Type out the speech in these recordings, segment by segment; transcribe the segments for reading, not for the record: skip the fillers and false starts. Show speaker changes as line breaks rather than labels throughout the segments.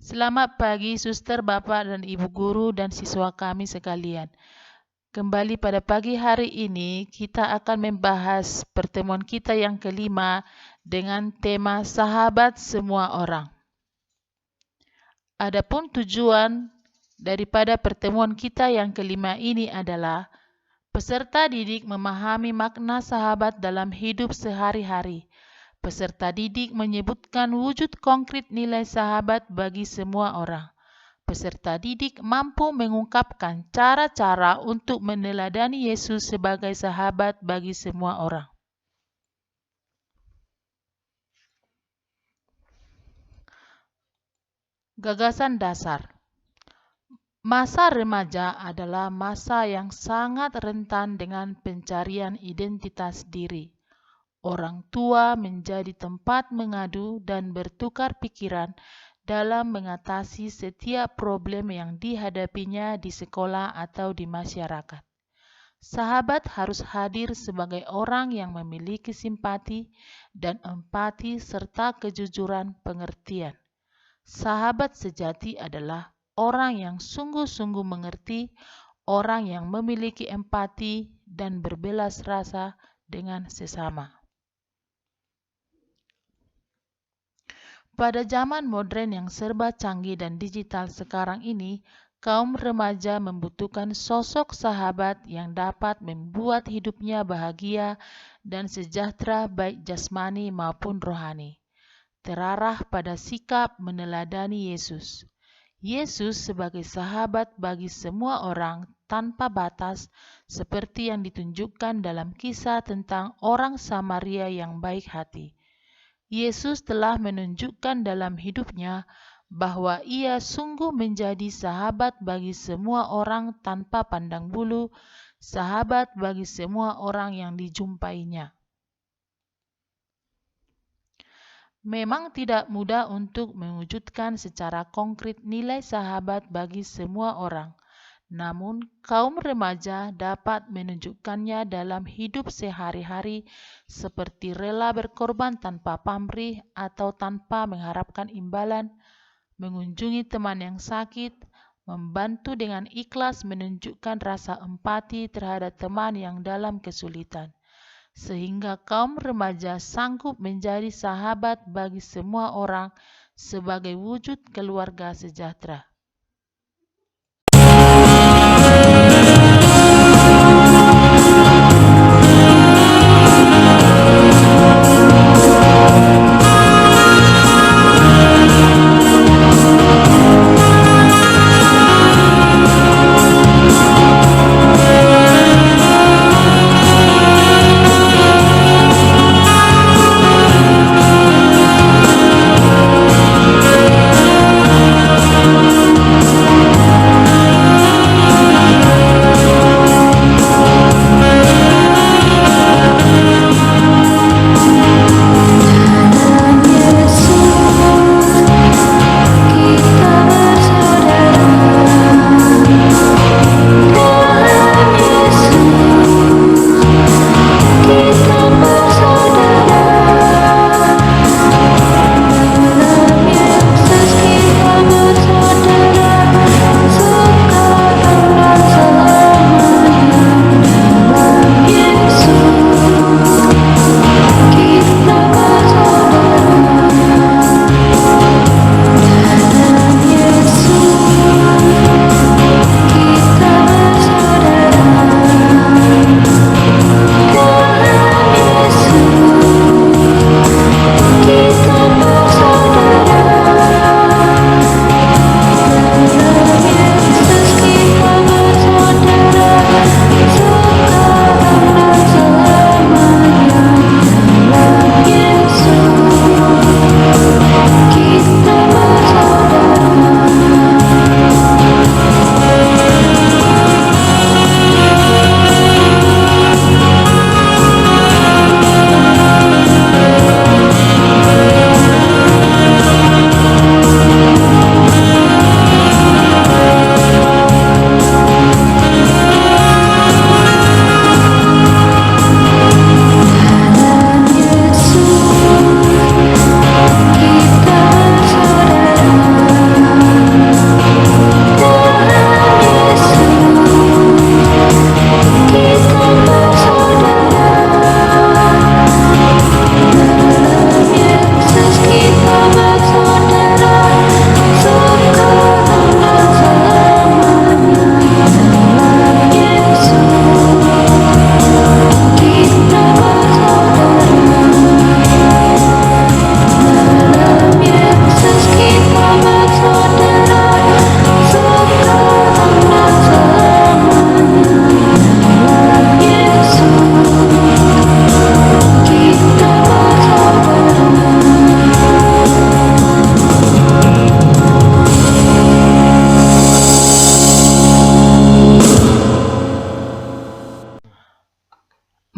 Selamat pagi, suster, bapak, dan ibu guru, dan siswa kami sekalian. Kembali pada pagi hari ini, kita akan membahas pertemuan kita yang kelima dengan tema sahabat semua orang. Adapun tujuan daripada pertemuan kita yang kelima ini adalah peserta didik memahami makna sahabat dalam hidup sehari-hari. Peserta didik menyebutkan wujud konkret nilai sahabat bagi semua orang. Peserta didik mampu mengungkapkan cara-cara untuk meneladani Yesus sebagai sahabat bagi semua orang. Gagasan dasar. Masa remaja adalah masa yang sangat rentan dengan pencarian identitas diri. Orang tua menjadi tempat mengadu dan bertukar pikiran dalam mengatasi setiap problem yang dihadapinya di sekolah atau di masyarakat. Sahabat harus hadir sebagai orang yang memiliki simpati dan empati serta kejujuran pengertian. Sahabat sejati adalah orang yang sungguh-sungguh mengerti, orang yang memiliki empati dan berbelas rasa dengan sesama. Pada zaman modern yang serba canggih dan digital sekarang ini, kaum remaja membutuhkan sosok sahabat yang dapat membuat hidupnya bahagia dan sejahtera baik jasmani maupun rohani. Terarah pada sikap meneladani Yesus. Yesus sebagai sahabat bagi semua orang tanpa batas, seperti yang ditunjukkan dalam kisah tentang orang Samaria yang baik hati. Yesus telah menunjukkan dalam hidupnya bahwa ia sungguh menjadi sahabat bagi semua orang tanpa pandang bulu, sahabat bagi semua orang yang dijumpainya. Memang tidak mudah untuk mewujudkan secara konkret nilai sahabat bagi semua orang. Namun, kaum remaja dapat menunjukkannya dalam hidup sehari-hari seperti rela berkorban tanpa pamrih atau tanpa mengharapkan imbalan, mengunjungi teman yang sakit, membantu dengan ikhlas menunjukkan rasa empati terhadap teman yang dalam kesulitan, sehingga kaum remaja sanggup menjadi sahabat bagi semua orang sebagai wujud keluarga sejahtera.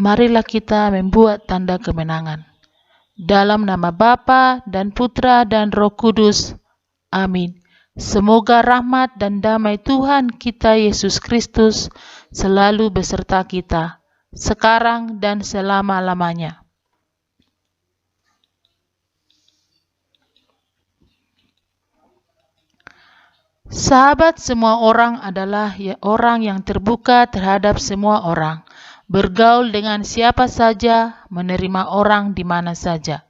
marilah kita membuat tanda kemenangan. Dalam nama Bapa dan Putra dan Roh Kudus. Amin. Semoga rahmat dan damai Tuhan kita Yesus Kristus selalu beserta kita, sekarang dan selama-lamanya. Sahabat semua orang adalah orang yang terbuka terhadap semua orang, bergaul dengan siapa saja, menerima orang di mana saja.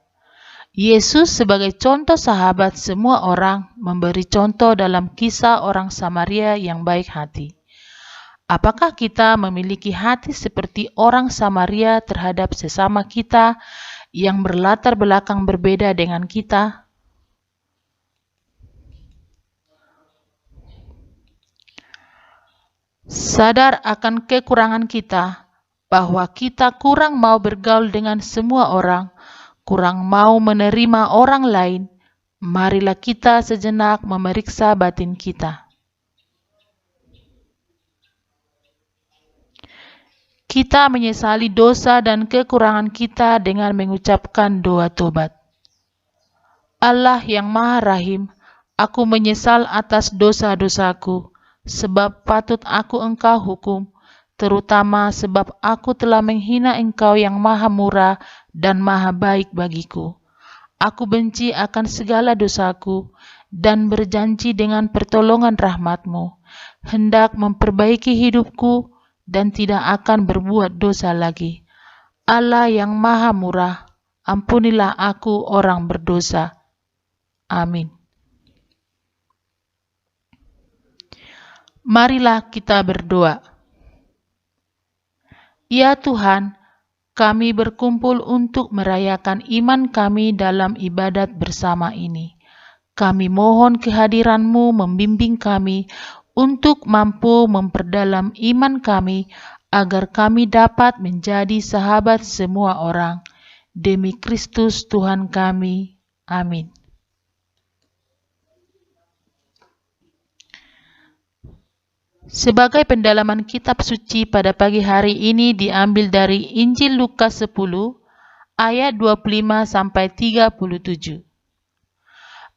Yesus sebagai contoh sahabat semua orang memberi contoh dalam kisah orang Samaria yang baik hati. Apakah kita memiliki hati seperti orang Samaria terhadap sesama kita yang berlatar belakang berbeda dengan kita? Sadar akan kekurangan kita, bahwa kita kurang mau bergaul dengan semua orang, kurang mau menerima orang lain, marilah kita sejenak memeriksa batin kita. Kita menyesali dosa dan kekurangan kita dengan mengucapkan doa tobat. Allah yang Maha Rahim, aku menyesal atas dosa-dosaku, sebab patut aku Engkau hukum, terutama sebab aku telah menghina Engkau yang Maha Murah dan Maha Baik bagiku. Aku benci akan segala dosaku dan berjanji dengan pertolongan rahmat-Mu, hendak memperbaiki hidupku dan tidak akan berbuat dosa lagi. Allah yang Maha Murah, ampunilah aku orang berdosa. Amin. Marilah kita berdoa. Ya Tuhan, kami berkumpul untuk merayakan iman kami dalam ibadat bersama ini. Kami mohon kehadiran-Mu membimbing kami untuk mampu memperdalam iman kami agar kami dapat menjadi sahabat semua orang. Demi Kristus Tuhan kami. Amin. Sebagai pendalaman kitab suci pada pagi hari ini diambil dari Injil Lukas 10 ayat 25-37.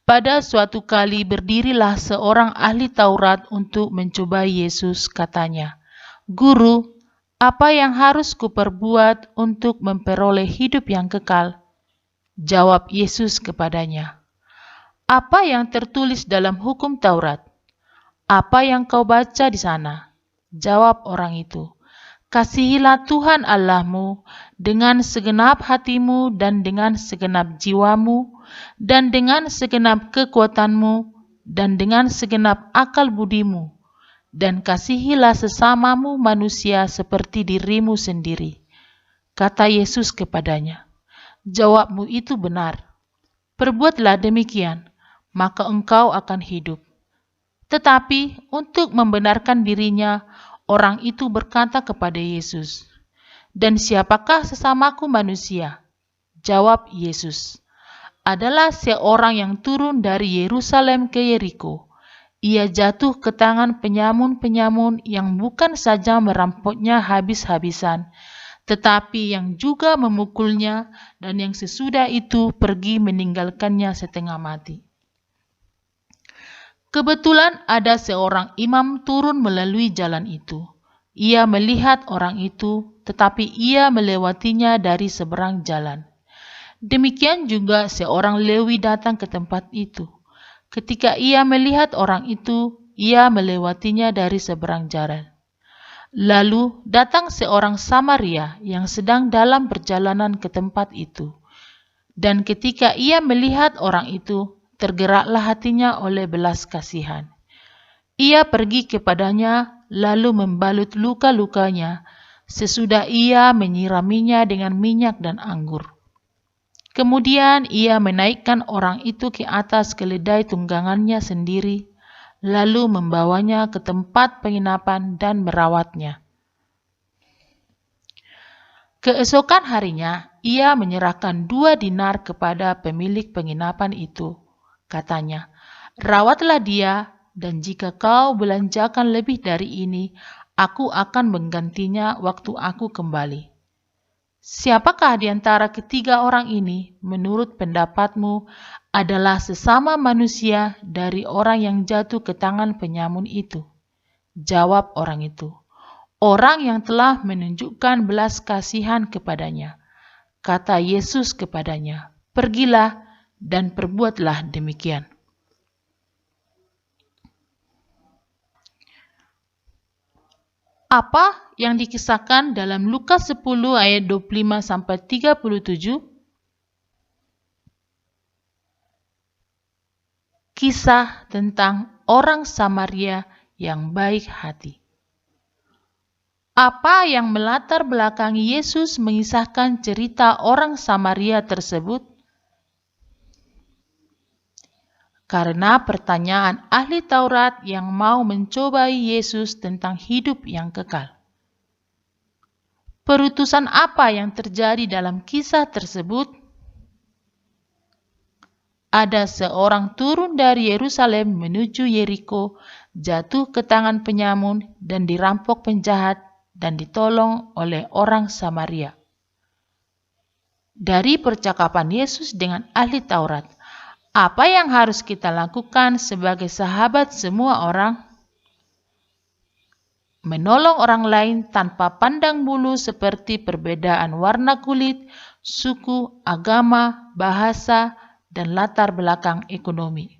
Pada suatu kali berdirilah seorang ahli Taurat untuk mencobai Yesus, katanya, "Guru, apa yang harus kuperbuat untuk memperoleh hidup yang kekal?" Jawab Yesus kepadanya, "Apa yang tertulis dalam hukum Taurat? Apa yang kau baca di sana?" Jawab orang itu, "Kasihilah Tuhan Allahmu dengan segenap hatimu dan dengan segenap jiwamu dan dengan segenap kekuatanmu dan dengan segenap akal budimu, dan kasihilah sesamamu manusia seperti dirimu sendiri." Kata Yesus kepadanya, "Jawabmu itu benar. Perbuatlah demikian, maka engkau akan hidup." Tetapi untuk membenarkan dirinya, orang itu berkata kepada Yesus, "Dan siapakah sesamaku manusia?" Jawab Yesus, "Adalah seorang yang turun dari Yerusalem ke Yeriko. Ia jatuh ke tangan penyamun-penyamun yang bukan saja merampoknya habis-habisan, tetapi yang juga memukulnya, dan yang sesudah itu pergi meninggalkannya setengah mati. Kebetulan ada seorang imam turun melalui jalan itu. Ia melihat orang itu, tetapi ia melewatinya dari seberang jalan. Demikian juga seorang Lewi datang ke tempat itu. Ketika ia melihat orang itu, ia melewatinya dari seberang jalan. Lalu datang seorang Samaria yang sedang dalam perjalanan ke tempat itu. Dan ketika ia melihat orang itu, tergeraklah hatinya oleh belas kasihan. Ia pergi kepadanya, lalu membalut luka-lukanya, sesudah ia menyiraminya dengan minyak dan anggur. Kemudian ia menaikkan orang itu ke atas keledai tunggangannya sendiri, lalu membawanya ke tempat penginapan dan merawatnya. Keesokan harinya, ia menyerahkan 2 dinar kepada pemilik penginapan itu. Katanya, "Rawatlah dia, dan jika kau belanjakan lebih dari ini, aku akan menggantinya waktu aku kembali." Siapakah di antara ketiga orang ini, menurut pendapatmu, adalah sesama manusia dari orang yang jatuh ke tangan penyamun itu? Jawab orang itu, orang yang telah menunjukkan belas kasihan kepadanya. Kata Yesus kepadanya, pergilah dan perbuatlah demikian. Apa yang dikisahkan dalam Lukas 10 ayat 25-37? Kisah tentang orang Samaria yang baik hati. Apa yang melatar belakangi Yesus mengisahkan cerita orang Samaria tersebut? Karena pertanyaan ahli Taurat yang mau mencobai Yesus tentang hidup yang kekal. Perutusan apa yang terjadi dalam kisah tersebut? Ada seorang turun dari Yerusalem menuju Yeriko, jatuh ke tangan penyamun dan dirampok penjahat dan ditolong oleh orang Samaria. Dari percakapan Yesus dengan ahli Taurat, apa yang harus kita lakukan sebagai sahabat semua orang? Menolong orang lain tanpa pandang bulu seperti perbedaan warna kulit, suku, agama, bahasa, dan latar belakang ekonomi.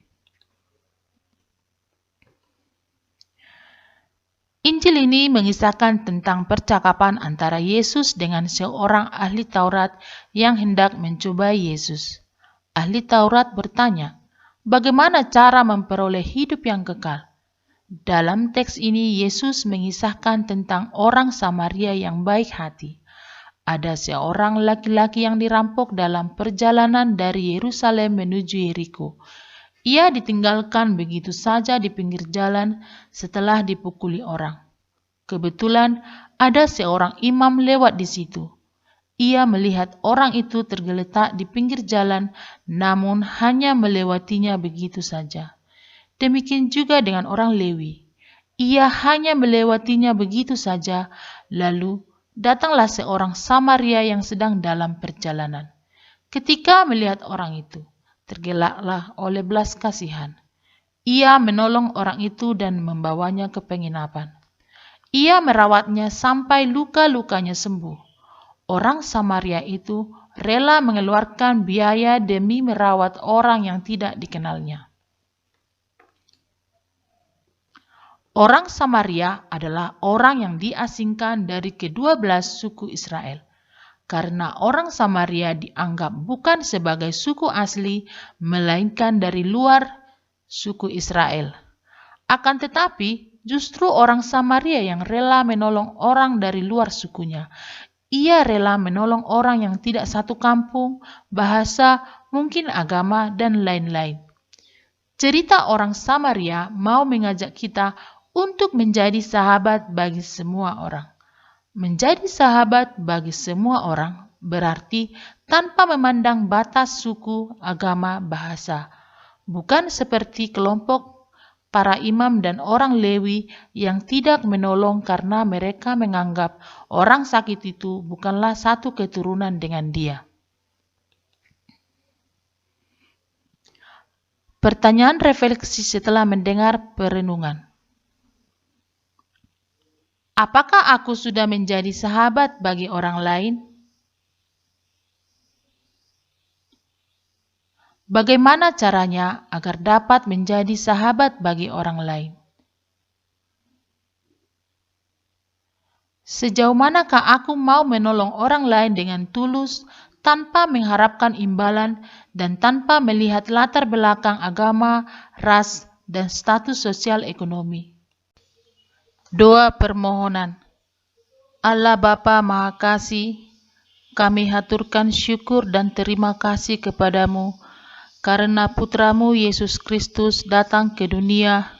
Injil ini mengisahkan tentang percakapan antara Yesus dengan seorang ahli Taurat yang hendak mencobai Yesus. Ahli Taurat bertanya, bagaimana cara memperoleh hidup yang kekal? Dalam teks ini, Yesus mengisahkan tentang orang Samaria yang baik hati. Ada seorang laki-laki yang dirampok dalam perjalanan dari Yerusalem menuju Yeriko. Ia ditinggalkan begitu saja di pinggir jalan setelah dipukuli orang. Kebetulan ada seorang imam lewat di situ. Ia melihat orang itu tergeletak di pinggir jalan, namun hanya melewatinya begitu saja. Demikian juga dengan orang Lewi. Ia hanya melewatinya begitu saja, lalu datanglah seorang Samaria yang sedang dalam perjalanan. Ketika melihat orang itu, tergelaklah oleh belas kasihan. Ia menolong orang itu dan membawanya ke penginapan. Ia merawatnya sampai luka-lukanya sembuh. Orang Samaria itu rela mengeluarkan biaya demi merawat orang yang tidak dikenalnya. Orang Samaria adalah orang yang diasingkan dari ke-12 suku Israel. Karena orang Samaria dianggap bukan sebagai suku asli, melainkan dari luar suku Israel. Akan tetapi, justru orang Samaria yang rela menolong orang dari luar sukunya. Ia rela menolong orang yang tidak satu kampung, bahasa, mungkin agama, dan lain-lain. Cerita orang Samaria mau mengajak kita untuk menjadi sahabat bagi semua orang. Menjadi sahabat bagi semua orang berarti tanpa memandang batas suku, agama, bahasa. Bukan seperti kelompok para imam dan orang Lewi yang tidak menolong karena mereka menganggap orang sakit itu bukanlah satu keturunan dengan dia. Pertanyaan refleksi setelah mendengar perenungan. Apakah aku sudah menjadi sahabat bagi orang lain? Bagaimana caranya agar dapat menjadi sahabat bagi orang lain? Sejauh manakah aku mau menolong orang lain dengan tulus, tanpa mengharapkan imbalan dan tanpa melihat latar belakang agama, ras, dan status sosial ekonomi? Doa permohonan. Allah Bapa Maha Kasih, kami haturkan syukur dan terima kasih kepadamu karena Putramu Yesus Kristus datang ke dunia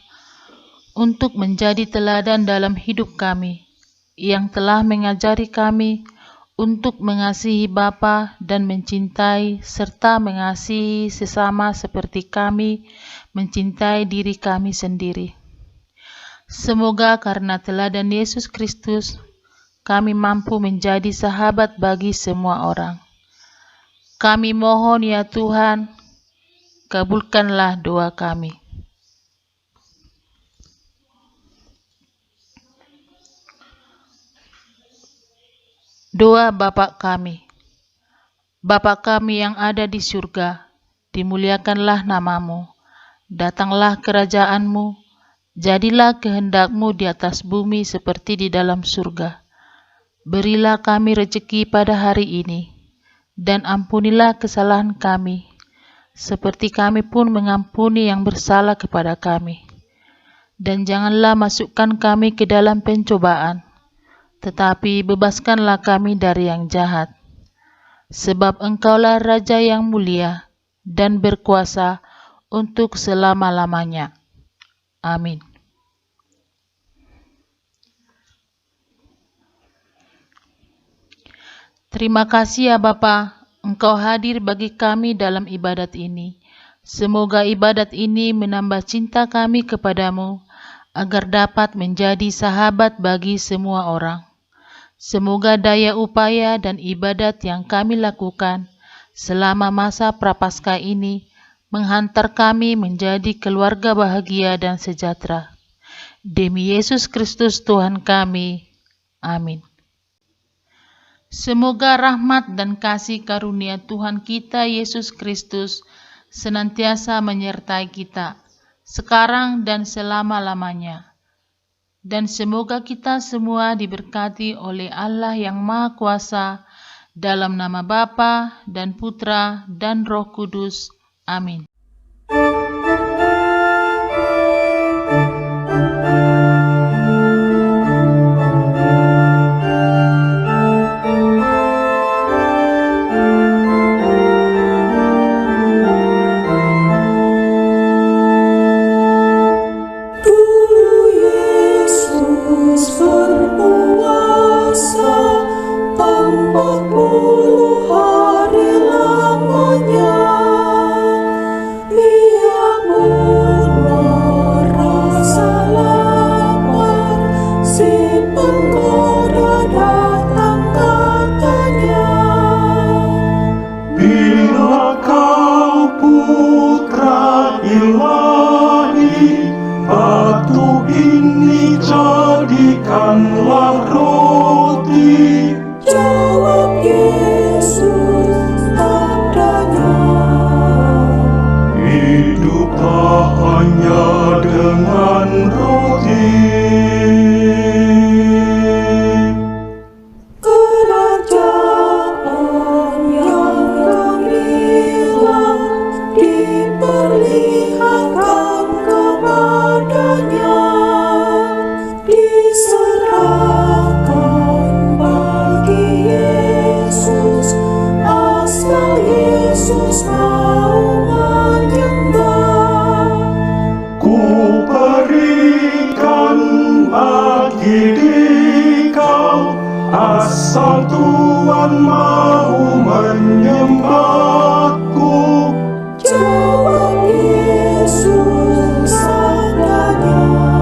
untuk menjadi teladan dalam hidup kami, yang telah mengajari kami untuk mengasihi Bapa dan mencintai serta mengasihi sesama seperti kami mencintai diri kami sendiri. Semoga karena teladan Yesus Kristus, kami mampu menjadi sahabat bagi semua orang. Kami mohon ya Tuhan, kabulkanlah doa kami. Doa Bapa kami. Bapa kami yang ada di surga, dimuliakanlah namamu. Datanglah kerajaanmu, jadilah kehendakmu di atas bumi seperti di dalam surga. Berilah kami rezeki pada hari ini, dan ampunilah kesalahan kami, seperti kami pun mengampuni yang bersalah kepada kami. Dan janganlah masukkan kami ke dalam pencobaan, tetapi bebaskanlah kami dari yang jahat. Sebab Engkaulah Raja yang mulia dan berkuasa untuk selama-lamanya. Amin. Terima kasih ya Bapa, Engkau hadir bagi kami dalam ibadat ini. Semoga ibadat ini menambah cinta kami kepadamu, agar dapat menjadi sahabat bagi semua orang. Semoga daya upaya dan ibadat yang kami lakukan selama masa Prapaskah ini menghantar kami menjadi keluarga bahagia dan sejahtera. Demi Yesus Kristus Tuhan kami. Amin. Semoga rahmat dan kasih karunia Tuhan kita Yesus Kristus senantiasa menyertai kita, sekarang dan selama-lamanya. Dan semoga kita semua diberkati oleh Allah yang Maha Kuasa, dalam nama Bapa dan Putra dan Roh Kudus. Amin.
Jadikanlah roti. Jawab Yesus tandanya. Hidup tak hanya dengan roti. Kerajaan yang gemilang diperlihatkan kepadanya. Diserahkan bagi Yesus, asal Yesus mau menyembah. Ku berikan bagi dikau, asal Tuhan mau menyembahku. Jawab Yesus adanya.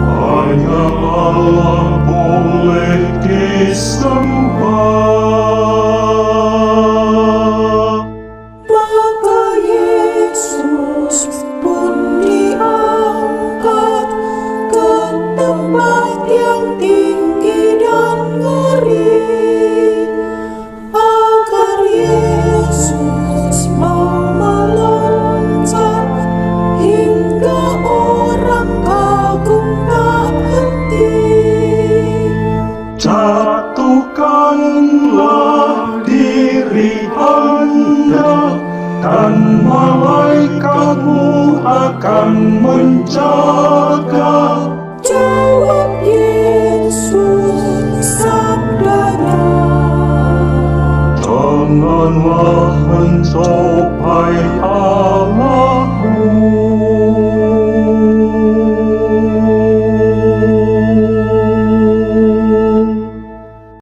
Hanya Allah boleh disembah. Maka Yesus pun diangkat ke tempat yang tinggi dan ngeri, agar Yesus mau meloncat hingga orang kagum tak henti. Jatuhkanlah diri Anda, dan malaikatmu akan menjaga.